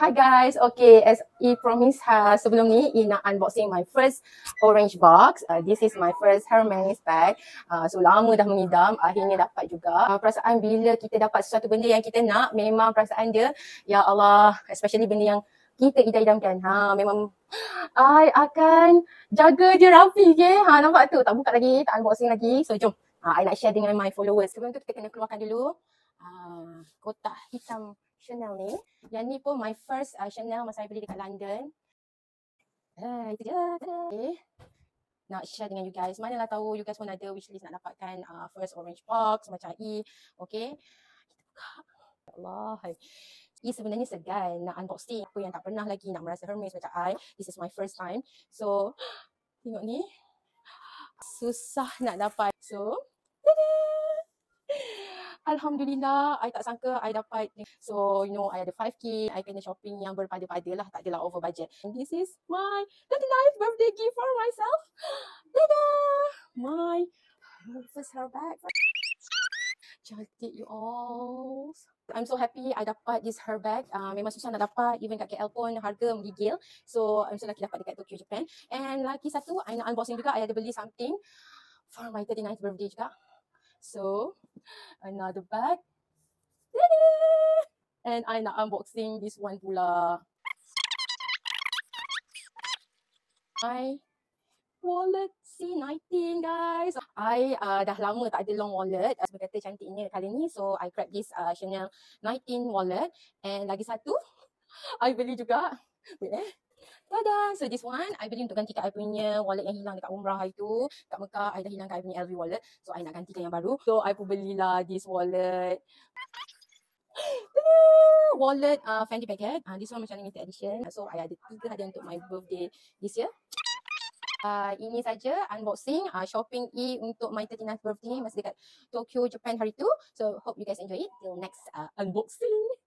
Hi guys, okay, as I promised sebelum ni, I nak unboxing my first orange box. This is my first Hermes bag. So lama dah mengidam, akhirnya dapat juga. Perasaan bila kita dapat sesuatu benda yang kita nak, memang perasaan dia, ya Allah, especially benda yang kita idam-idamkan. Memang I akan jaga dia rapi, okay? Nampak tu, tak buka lagi, tak unboxing lagi. So jom, I nak share dengan my followers. Sebelum tu kita kena keluarkan dulu kotak hitam Chanel ni. Yang ni pun my first Chanel masa saya beli dekat London. Itu dia. Okay. Nak share dengan you guys. Manalah tahu you guys pun ada wishlist nak dapatkan first orange box macam I. Okay. Kita buka. Ya Allah. I sebenarnya segan nak unboxing apa yang tak pernah lagi nak merasa Hermes macam I. This is my first time. So, tengok ni. Susah nak dapat. So, Alhamdulillah, I tak sangka I dapat. So, you know, I ada 5K, I kena shopping yang berpada-pada lah, tak adalah over budget. And this is my 39th birthday gift for myself. Tada! My first hair bag. Cantik you all. I'm so happy I dapat this hair bag. Memang susah nak dapat, even kat KL pun harga menggigil. So, I'm so lucky dapat dekat Tokyo, Japan. And lagi satu, I nak unboxing juga, I ada beli something for my 39th birthday juga. So, another bag. And I nak unboxing this one pula. My wallet C19 guys. I dah lama tak ada long wallet. Sebab kata cantiknya kali ni. So, I grab this Chanel 19 wallet. And lagi satu, I beli juga. Wait Tada! So this one, I beli untuk gantikan I punya wallet yang hilang dekat umrah hari tu. Kat Mekah, I dah hilangkan I punya LV wallet. So, I nak gantikan yang baru. So, I pun belilah this wallet. Wallet Fendi packet. This one macam limited edition. So, I ada 3 hadiah untuk my birthday this year. Ini saja unboxing shopping I untuk my 39th birthday masa dekat Tokyo, Japan hari tu. So, hope you guys enjoy it. Till next unboxing.